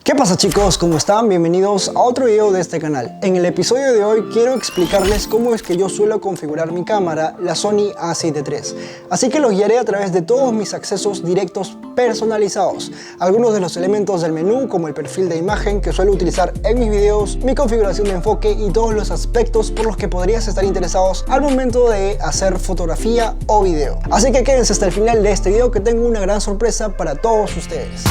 ¿Qué pasa chicos? ¿Cómo están? Bienvenidos a otro video de este canal. En el episodio de hoy quiero explicarles cómo es que yo suelo configurar mi cámara, la Sony A7 III. Así que los guiaré a través de todos mis accesos directos personalizados. Algunos de los elementos del menú, como el perfil de imagen que suelo utilizar en mis videos, mi configuración de enfoque y todos los aspectos por los que podrías estar interesados al momento de hacer fotografía o video. Así que quédense hasta el final de este video que tengo una gran sorpresa para todos ustedes.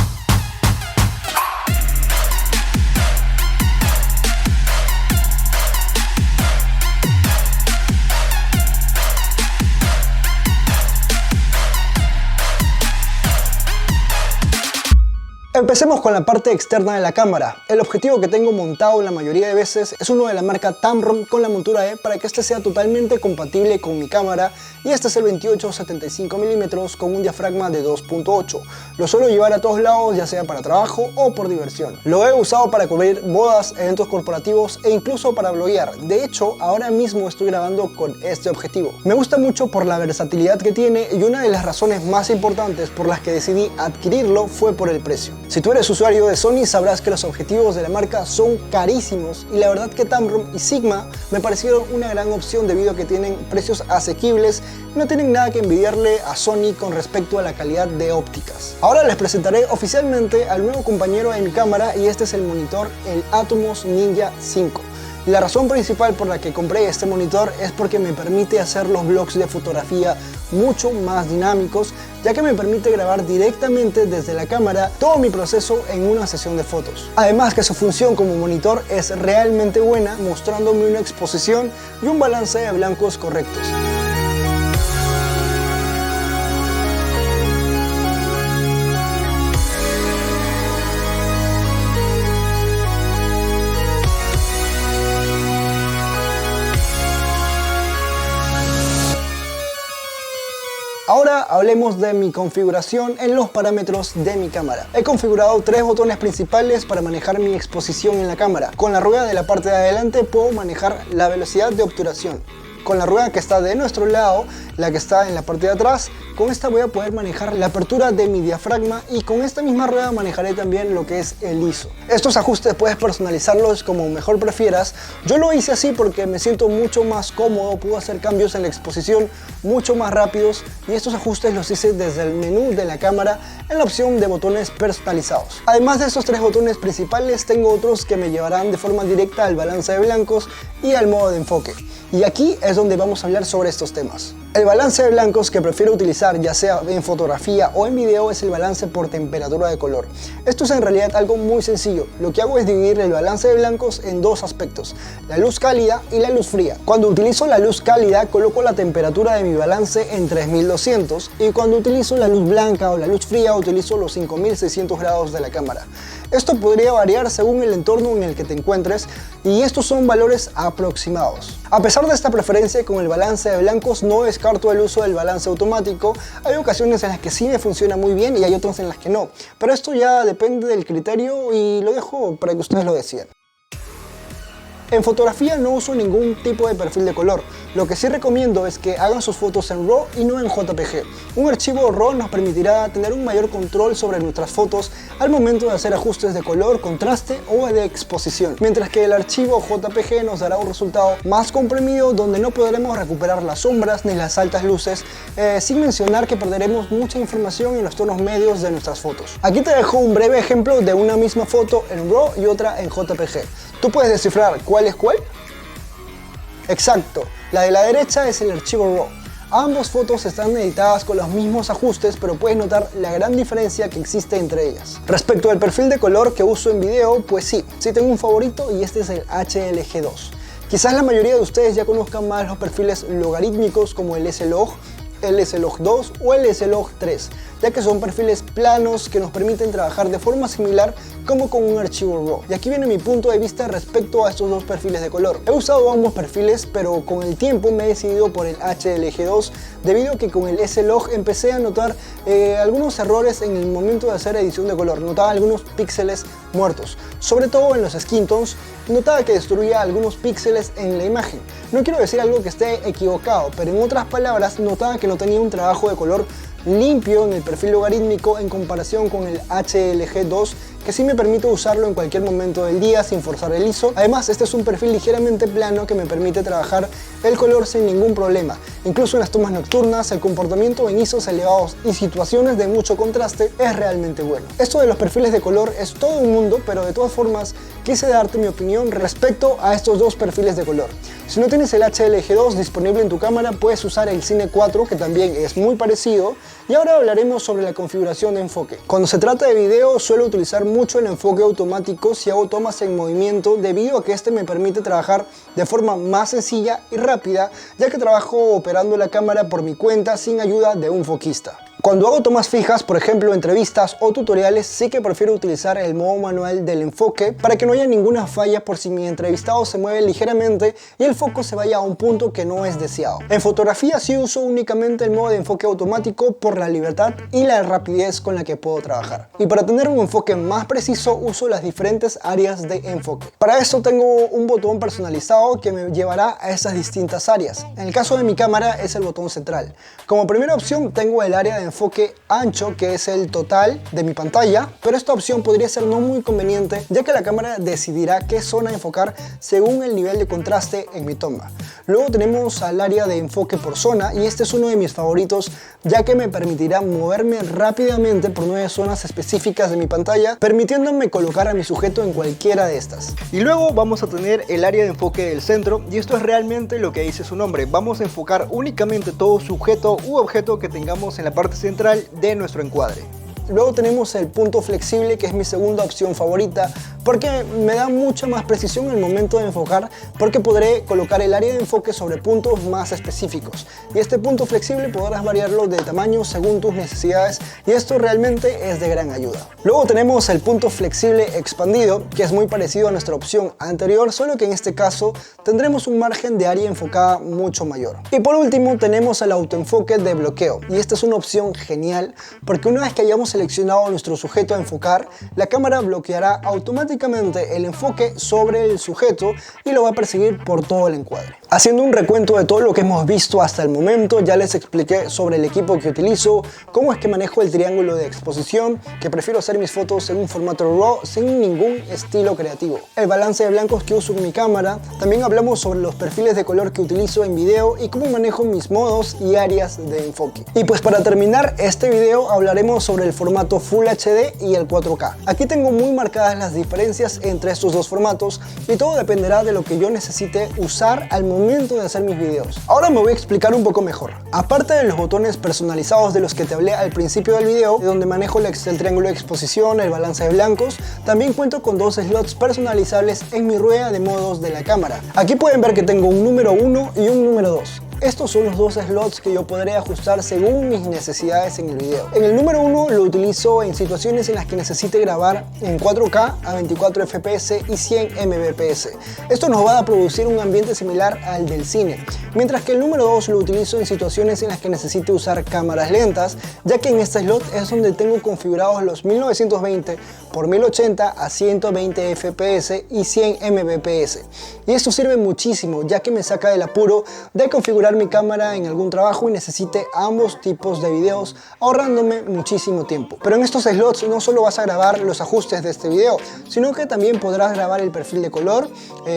Empecemos con la parte externa de la cámara. El objetivo que tengo montado la mayoría de veces es uno de la marca Tamron con la montura E para que este sea totalmente compatible con mi cámara, y este es el 28-75 mm con un diafragma de 2.8. Lo suelo llevar a todos lados, ya sea para trabajo o por diversión. Lo he usado para cubrir bodas, eventos corporativos e incluso para bloguear. De hecho, ahora mismo estoy grabando con este objetivo. Me gusta mucho por la versatilidad que tiene, y una de las razones más importantes por las que decidí adquirirlo fue por el precio. Si tú eres usuario de Sony sabrás que los objetivos de la marca son carísimos, y la verdad que Tamron y Sigma me parecieron una gran opción debido a que tienen precios asequibles y no tienen nada que envidiarle a Sony con respecto a la calidad de ópticas. Ahora les presentaré oficialmente al nuevo compañero de mi cámara, y este es el monitor, el Atomos Ninja 5. La razón principal por la que compré este monitor es porque me permite hacer los vlogs de fotografía mucho más dinámicos, ya que me permite grabar directamente desde la cámara todo mi proceso en una sesión de fotos. Además que su función como monitor es realmente buena, mostrándome una exposición y un balance de blancos correctos. Ahora hablemos de mi configuración en los parámetros de mi cámara. He configurado tres botones principales para manejar mi exposición en la cámara. Con la rueda de la parte de adelante puedo manejar la velocidad de obturación. Con la rueda que está de nuestro lado, la que está en la parte de atrás, con esta voy a poder manejar la apertura de mi diafragma, y con esta misma rueda manejaré también lo que es el ISO. Estos ajustes puedes personalizarlos como mejor prefieras. Yo lo hice así porque me siento mucho más cómodo, puedo hacer cambios en la exposición mucho más rápidos, y estos ajustes los hice desde el menú de la cámara en la opción de botones personalizados. Además de estos tres botones principales, tengo otros que me llevarán de forma directa al balance de blancos y al modo de enfoque. Y aquí es donde vamos a hablar sobre estos temas. El balance de blancos que prefiero utilizar, ya sea en fotografía o en video, es el balance por temperatura de color. Esto es en realidad algo muy sencillo. Lo que hago es dividir el balance de blancos en dos aspectos: la luz cálida y la luz fría. Cuando utilizo la luz cálida, coloco la temperatura de mi balance en 3200, y cuando utilizo la luz blanca o la luz fría, utilizo los 5600 grados de la cámara. Esto podría variar según el entorno en el que te encuentres, y estos son valores aproximados. A pesar de esta preferencia con el balance de blancos, no descarto el uso del balance automático. Hay ocasiones en las que sí me funciona muy bien y hay otras en las que no, pero esto ya depende del criterio y lo dejo para que ustedes lo decidan. En fotografía no uso ningún tipo de perfil de color. Lo que sí recomiendo es que hagan sus fotos en RAW y no en JPG. Un archivo RAW nos permitirá tener un mayor control sobre nuestras fotos al momento de hacer ajustes de color, contraste o de exposición, mientras que el archivo JPG nos dará un resultado más comprimido donde no podremos recuperar las sombras ni las altas luces, sin mencionar que perderemos mucha información en los tonos medios de nuestras fotos. Aquí te dejo un breve ejemplo de una misma foto en RAW y otra en JPG. ¿Tú puedes descifrar cuál es cuál? Exacto, la de la derecha es el archivo RAW. Ambas fotos están editadas con los mismos ajustes, pero puedes notar la gran diferencia que existe entre ellas. Respecto al perfil de color que uso en video, pues sí tengo un favorito, y este es el HLG2. Quizás la mayoría de ustedes ya conozcan más los perfiles logarítmicos como el S-Log, el S-Log2 o el S-Log3, ya que son perfiles planos que nos permiten trabajar de forma similar como con un archivo RAW. Y aquí viene mi punto de vista respecto a estos dos perfiles de color. He usado ambos perfiles, pero con el tiempo me he decidido por el HLG2 debido a que con el S-Log empecé a notar algunos errores en el momento de hacer edición de color. Notaba algunos píxeles muertos, sobre todo en los skin tones. Notaba que destruía algunos píxeles en la imagen. No quiero decir algo que esté equivocado, pero en otras palabras notaba que no tenía un trabajo de color limpio en el perfil logarítmico en comparación con el HLG2, que sí me permite usarlo en cualquier momento del día sin forzar el ISO. Además, este es un perfil ligeramente plano que me permite trabajar el color sin ningún problema. Incluso en las tomas nocturnas, el comportamiento en ISOs elevados y situaciones de mucho contraste es realmente bueno. Esto de los perfiles de color es todo un mundo, pero de todas formas quise darte mi opinión respecto a estos dos perfiles de color. Si no tienes el HLG2 disponible en tu cámara, puedes usar el Cine 4, que también es muy parecido. Y ahora hablaremos sobre la configuración de enfoque. Cuando se trata de video, suelo utilizar mucho el enfoque automático si hago tomas en movimiento, debido a que este me permite trabajar de forma más sencilla y rápida, ya que trabajo operando la cámara por mi cuenta sin ayuda de un foquista. Cuando hago tomas fijas, por ejemplo entrevistas o tutoriales, sí que prefiero utilizar el modo manual del enfoque para que no haya ninguna falla por si mi entrevistado se mueve ligeramente y el foco se vaya a un punto que no es deseado. En fotografía sí uso únicamente el modo de enfoque automático por la libertad y la rapidez con la que puedo trabajar. Y para tener un enfoque más preciso uso las diferentes áreas de enfoque. Para eso tengo un botón personalizado que me llevará a esas distintas áreas. En el caso de mi cámara es el botón central. Como primera opción tengo el área de enfoque ancho, que es el total de mi pantalla, pero esta opción podría ser no muy conveniente, ya que la cámara decidirá qué zona enfocar según el nivel de contraste en mi toma. Luego tenemos al área de enfoque por zona, y este es uno de mis favoritos, ya que me permitirá moverme rápidamente por 9 zonas específicas de mi pantalla, permitiéndome colocar a mi sujeto en cualquiera de estas. Y luego vamos a tener el área de enfoque del centro, y esto es realmente lo que dice su nombre. Vamos a enfocar únicamente todo sujeto u objeto que tengamos en la parte central de nuestro encuadre. Luego tenemos el punto flexible, que es mi segunda opción favorita porque me da mucha más precisión en el momento de enfocar, porque podré colocar el área de enfoque sobre puntos más específicos, y este punto flexible podrás variarlo de tamaño según tus necesidades, y esto realmente es de gran ayuda. Luego tenemos el punto flexible expandido, que es muy parecido a nuestra opción anterior, solo que en este caso tendremos un margen de área enfocada mucho mayor. Y por último tenemos el autoenfoque de bloqueo, y esta es una opción genial porque una vez que hayamos seleccionado nuestro sujeto a enfocar, la cámara bloqueará automáticamente el enfoque sobre el sujeto y lo va a perseguir por todo el encuadre. Haciendo un recuento de todo lo que hemos visto hasta el momento, ya les expliqué sobre el equipo que utilizo, cómo es que manejo el triángulo de exposición, que prefiero hacer mis fotos en un formato RAW sin ningún estilo creativo, el balance de blancos que uso en mi cámara. También hablamos sobre los perfiles de color que utilizo en video y cómo manejo mis modos y áreas de enfoque. Y pues para terminar este video hablaremos sobre el formato Full HD y el 4K. Aquí tengo muy marcadas las diferencias entre estos dos formatos y todo dependerá de lo que yo necesite usar al momento de hacer mis videos. Ahora me voy a explicar un poco mejor. Aparte de los botones personalizados de los que te hablé al principio del video, donde manejo el triángulo de exposición, el balance de blancos, también cuento con dos slots personalizables en mi rueda de modos de la cámara. Aquí pueden ver que tengo un número 1 y un número 2. Estos son los dos slots que yo podré ajustar según mis necesidades en el video. En el número 1 lo utilizo en situaciones en las que necesite grabar en 4K a 24 FPS y 100 Mbps. Esto nos va a producir un ambiente similar al del cine. Mientras que el número 2 lo utilizo en situaciones en las que necesite usar cámaras lentas, ya que en este slot es donde tengo configurados los 1920 x 1080 a 120 FPS y 100 Mbps. Y esto sirve muchísimo, ya que me saca del apuro de configurar mi cámara en algún trabajo y necesite ambos tipos de videos, ahorrándome muchísimo tiempo. Pero en estos slots no solo vas a grabar los ajustes de este video, sino que también podrás grabar el perfil de color,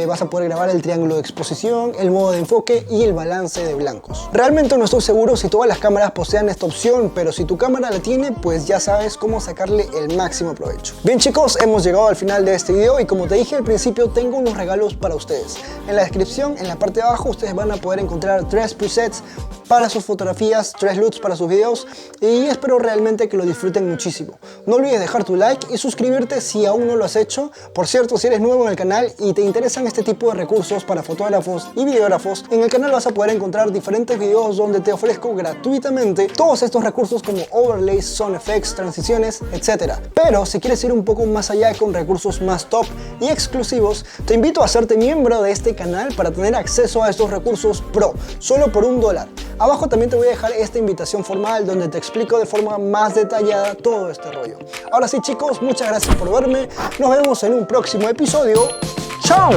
vas a poder grabar el triángulo de exposición, el modo de enfoque y el balance de blancos. Realmente no estoy seguro si todas las cámaras posean esta opción, pero si tu cámara la tiene, pues ya sabes cómo sacarle el máximo provecho. Bien chicos, hemos llegado al final de este video y como te dije al principio, tengo unos regalos para ustedes. En la descripción, en la parte de abajo, ustedes van a poder encontrar 3 presets para sus fotografías, 3 LUTs para sus videos, y espero realmente que lo disfruten muchísimo. No olvides dejar tu like y suscribirte si aún no lo has hecho. Por cierto, si eres nuevo en el canal y te interesan este tipo de recursos para fotógrafos y videógrafos, en el canal vas a poder encontrar diferentes videos donde te ofrezco gratuitamente todos estos recursos como overlays, sound effects, transiciones, etc. Pero si quieres ir un poco más allá con recursos más top y exclusivos, te invito a hacerte miembro de este canal para tener acceso a estos recursos pro, solo por $1. Abajo también te voy a dejar esta invitación formal donde te explico de forma más detallada todo este rollo. Ahora sí chicos, muchas gracias por verme, nos vemos en un próximo episodio. ¡Chao!